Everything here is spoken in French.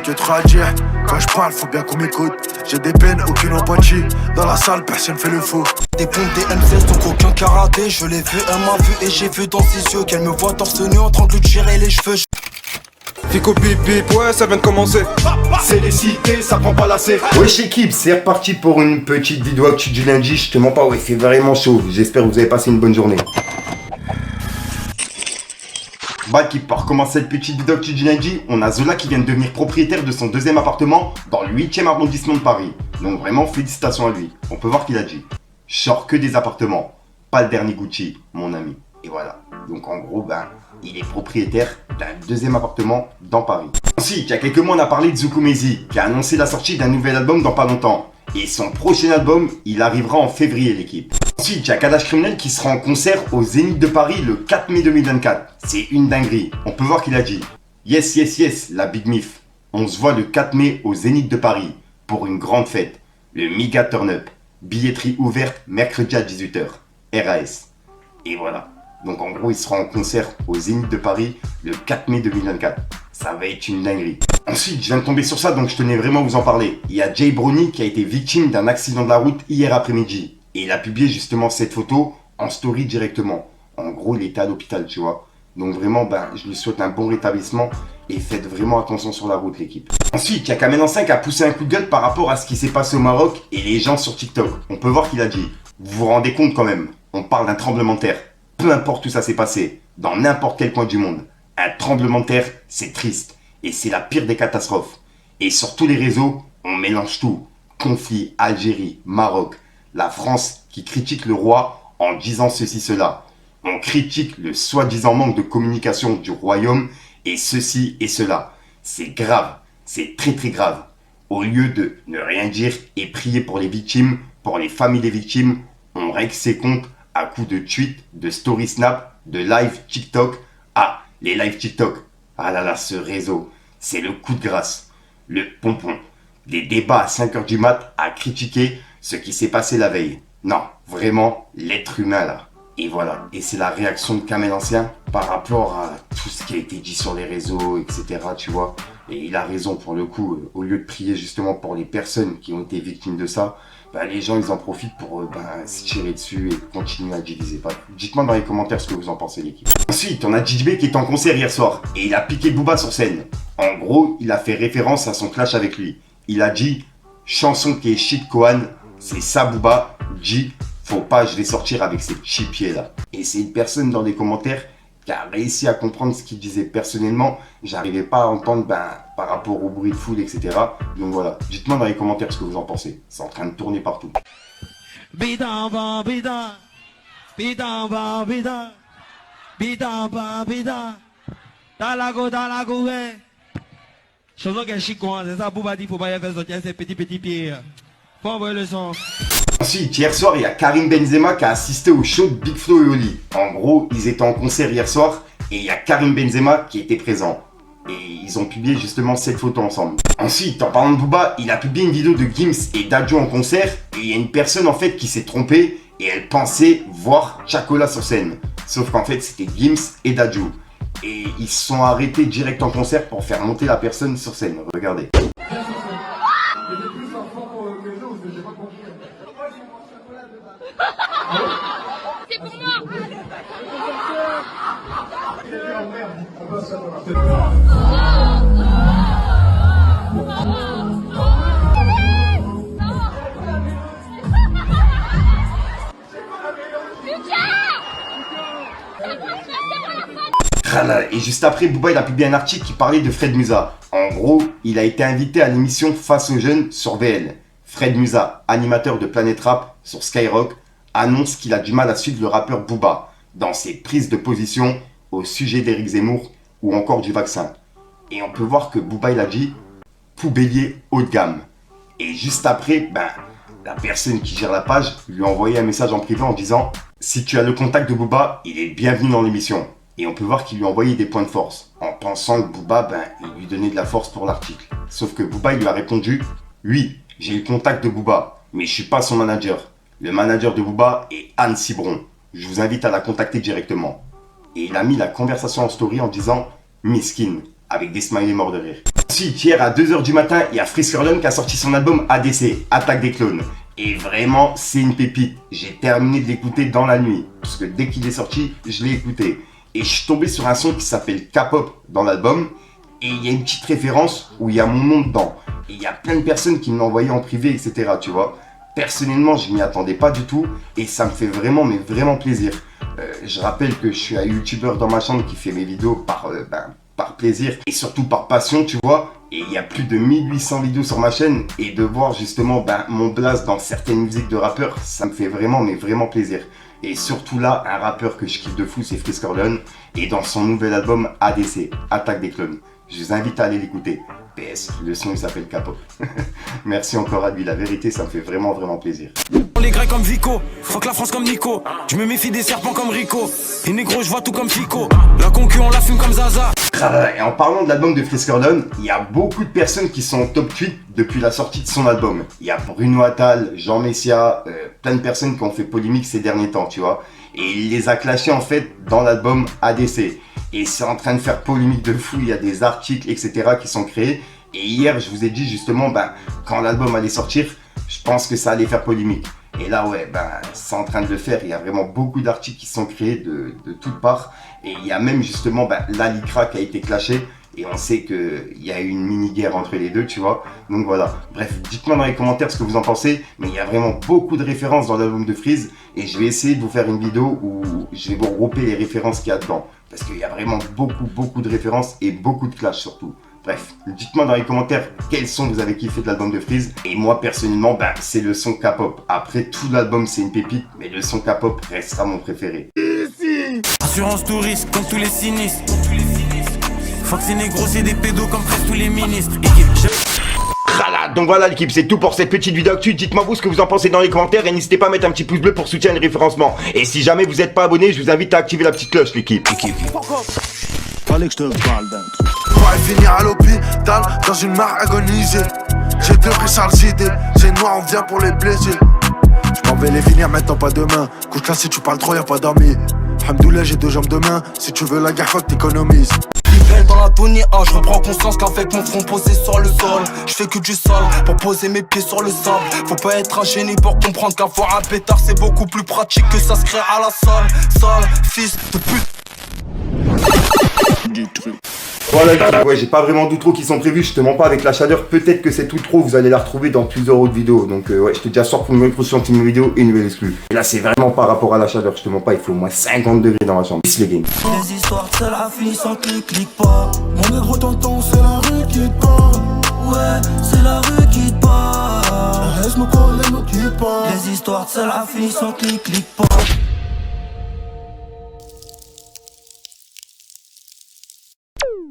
que trop à dire. Quand je parle, faut bien qu'on m'écoute. J'ai des peines, aucune empathie. Dans la salle, personne fait le faux. Des pompes, des M16, donc aucun karaté. Je l'ai vu, elle m'a vu et j'ai vu dans ses yeux qu'elle me voit torse nu en train de lui tirer les cheveux. Fico bip bip, ouais ça vient de commencer. C'est les cités, ça prend pas la C. Wesh équipe, c'est reparti pour une petite vidéo actu du lundi. Je te mens pas, ouais c'est vraiment chaud. J'espère que vous avez passé une bonne journée. Bah équipe, pour commencer cette petite vidéo actu du lundi, on a Zola qui vient de devenir propriétaire de son deuxième appartement dans le 8e arrondissement de Paris. Donc vraiment félicitations à lui. On peut voir qu'il a dit: je sors que des appartements, pas le dernier Gucci, mon ami. Et voilà. Donc en gros, il est propriétaire d'un deuxième appartement dans Paris. Ensuite, il y a quelques mois, on a parlé de Zuku Mezi qui a annoncé la sortie d'un nouvel album dans pas longtemps. Et son prochain album, il arrivera en février, l'équipe. Ensuite, il y a Kadash Criminel qui sera en concert au Zénith de Paris le 4 mai 2024. C'est une dinguerie. On peut voir qu'il a dit: yes, yes, yes, la Big Mif. On se voit le 4 mai au Zénith de Paris pour une grande fête. Le Miga Turn Up. Billetterie ouverte mercredi à 18h. RAS. Et voilà. Donc en gros, il sera en concert au Zénith de Paris le 4 mai 2024. Ça va être une dinguerie. Ensuite, je viens de tomber sur ça, donc je tenais vraiment à vous en parler. Il y a Jay Brownie qui a été victime d'un accident de la route hier après-midi. Et il a publié justement cette photo en story directement. En gros, il était à l'hôpital, tu vois. Donc vraiment, je lui souhaite un bon rétablissement et faites vraiment attention sur la route, l'équipe. Ensuite, il y a Kamel 5 qui a poussé un coup de gueule par rapport à ce qui s'est passé au Maroc et les gens sur TikTok. On peut voir qu'il a dit: vous vous rendez compte quand même, on parle d'un tremblement de terre. Peu importe où ça s'est passé, dans n'importe quel coin du monde, un tremblement de terre, c'est triste. Et c'est la pire des catastrophes. Et sur tous les réseaux, on mélange tout. Conflit, Algérie, Maroc, la France qui critique le roi en disant ceci, cela. On critique le soi-disant manque de communication du royaume et ceci et cela. C'est grave, c'est très très grave. Au lieu de ne rien dire et prier pour les victimes, pour les familles des victimes, on règle ses comptes à coups de tweets, de story snap, de live TikTok. Ah, les live TikTok. Ah là là, ce réseau, c'est le coup de grâce. Le pompon. Des débats à 5h du mat à critiquer ce qui s'est passé la veille. Non, vraiment, l'être humain là. Et voilà, et c'est la réaction de Kamel Ancien par rapport à tout ce qui a été dit sur les réseaux, etc. Tu vois. Et il a raison pour le coup, au lieu de prier justement pour les personnes qui ont été victimes de ça, les gens ils en profitent pour se tirer dessus et continuer à diviser. Dites-moi dans les commentaires ce que vous en pensez, l'équipe. Ensuite, on a JB qui est en concert hier soir et il a piqué Booba sur scène. En gros, il a fait référence à son clash avec lui. Il a dit: chanson qui est shit Kohan, c'est ça Booba, dit faut pas je vais sortir avec ces petits pieds là. Et c'est une personne dans les commentaires qui a réussi à comprendre ce qu'il disait. Personnellement, j'arrivais pas à entendre par rapport au bruit de foule, etc. Donc voilà, dites-moi dans les commentaires ce que vous en pensez. C'est en train de tourner partout. Bidon, bon, bidon. Bidon, bon, bidon. Bidon, bon, bidon. Dans la go, ouais. Chanson qui est chic, c'est ça, Bouba dit, faut pas y faire sortir ces petits pieds. Faut envoyer le son. Ensuite, hier soir, il y a Karim Benzema qui a assisté au show de Big Flo et Oli. En gros, ils étaient en concert hier soir et il y a Karim Benzema qui était présent. Et ils ont publié justement cette photo ensemble. Ensuite, en parlant de Booba, il a publié une vidéo de Gims et Dadju en concert. Et il y a une personne en fait qui s'est trompée et elle pensait voir Chacola sur scène. Sauf qu'en fait, c'était Gims et Dadju. Et ils se sont arrêtés direct en concert pour faire monter la personne sur scène. Regardez. C'est pour moi. Et juste après, Booba il a publié un article qui parlait de Fred Musa. En gros, il a été invité à l'émission Face aux jeunes sur VL. Fred Musa, animateur de Planète Rap sur Skyrock, annonce qu'il a du mal à suivre le rappeur Booba dans ses prises de position au sujet d'Éric Zemmour ou encore du vaccin. Et on peut voir que Booba il a dit poubellier haut de gamme. Et juste après, la personne qui gère la page lui a envoyé un message en privé en disant: si tu as le contact de Booba, il est bienvenu dans l'émission. Et on peut voir qu'il lui a envoyé des points de force, en pensant que Booba, il lui donnait de la force pour l'article. Sauf que Booba, il lui a répondu: oui, j'ai le contact de Booba, mais je suis pas son manager. Le manager de Booba est Anne Cibron. Je vous invite à la contacter directement. Et il a mis la conversation en story en disant Miskin, avec des smileys morts de rire. Ensuite, hier à 2h du matin, il y a Freeze Corleone qui a sorti son album ADC, Attaque des clones. Et vraiment, c'est une pépite. J'ai terminé de l'écouter dans la nuit. Parce que dès qu'il est sorti, je l'ai écouté. Et je suis tombé sur un son qui s'appelle K-pop dans l'album. Et il y a une petite référence où il y a mon nom dedans. Et il y a plein de personnes qui me l'ont envoyé en privé, etc. Tu vois. Personnellement, je m'y attendais pas du tout. Et ça me fait vraiment, mais vraiment plaisir. Je rappelle que je suis un youtubeur dans ma chambre qui fait mes vidéos par plaisir et surtout par passion, tu vois. Et il y a plus de 1800 vidéos sur ma chaîne. Et de voir justement mon blast dans certaines musiques de rappeurs, ça me fait vraiment, mais vraiment plaisir. Et surtout là, un rappeur que je kiffe de fou, c'est Freeze Corleone. Et dans son nouvel album ADC, Attaque des clones. Je vous invite à aller l'écouter. PS, le son il s'appelle K-pop. Merci encore à lui, la vérité ça me fait vraiment vraiment plaisir. Les Grecs comme Vico, fuck la France comme Nico. Je me méfie des serpents comme Rico. Et négro je vois tout comme Fico. La concu on la fume comme Zaza. Et en parlant de l'album de Freeze Corleone, il y a beaucoup de personnes qui sont au top tweet depuis la sortie de son album. Il y a Bruno Attal, Jean Messia, plein de personnes qui ont fait polémique ces derniers temps, tu vois. Et il les a clashés en fait dans l'album ADC. Et c'est en train de faire polémique de fou, il y a des articles, etc. qui sont créés. Et hier, je vous ai dit justement, quand l'album allait sortir, je pense que ça allait faire polémique. Et là, ouais, c'est en train de le faire. Il y a vraiment beaucoup d'articles qui sont créés de toutes parts. Et il y a même justement l'Alicra qui a été clashé. Et on sait qu'il y a eu une mini-guerre entre les deux, tu vois. Donc voilà. Bref, dites-moi dans les commentaires ce que vous en pensez. Mais il y a vraiment beaucoup de références dans l'album de Freeze. Et je vais essayer de vous faire une vidéo où je vais vous regrouper les références qu'il y a dedans. Parce qu'il y a vraiment beaucoup de références et beaucoup de clash surtout. Bref, dites-moi dans les commentaires quel son vous avez kiffé de l'album de Freeze. Et moi personnellement, c'est le son K-pop. Après, tout l'album c'est une pépite, mais le son K-pop restera mon préféré. Assurance touriste comme tous les sinistres. Fuck ces négros, c'est des pédos comme presque tous les ministres. Donc voilà l'équipe, c'est tout pour cette petite vidéo actu. Dites-moi vous ce que vous en pensez dans les commentaires et n'hésitez pas à mettre un petit pouce bleu pour soutenir le référencement. Et si jamais vous n'êtes pas abonné, je vous invite à activer la petite cloche l'équipe. Fallait que je te parle d'un truc. Pourrais finir à l'hôpital dans une mare agonisée. J'ai deux pris sales idées, c'est noir, on vient pour les blesser. Je m'en vais les finir maintenant, pas demain. Couche là si tu parles trop, y'a pas d'amis. Hamdoullah, j'ai deux jambes de main. Si tu veux la guerre, faut que t'économises. Dans la Tony A, je reprends conscience qu'avec mon front posé sur le sol, je fais que du sol pour poser mes pieds sur le sable. Faut pas être un génie pour comprendre qu'avoir un pétard c'est beaucoup plus pratique que s'inscrire à la salle. Sale fils de pute. Voilà, ouais, j'ai pas vraiment d'outro qui sont prévus, je te mens pas avec la chaleur, peut-être que cette outro vous allez la retrouver dans plusieurs autres vidéos. Donc ouais, je te dis à soir pour une nouvelle croustillante, une nouvelle vidéo et une nouvelle exclue. Et là c'est vraiment par rapport à la chaleur, je te mens pas, il faut au moins 50 degrés dans la chambre. Peace les games. Les histoires de celle à finir sans clic pas. Mon négro tonton c'est la rue qui te parle. Ouais, c'est la rue qui te parle. Laisse-moi coller, nous qui parle. Les histoires de celle à finir sans clic pas.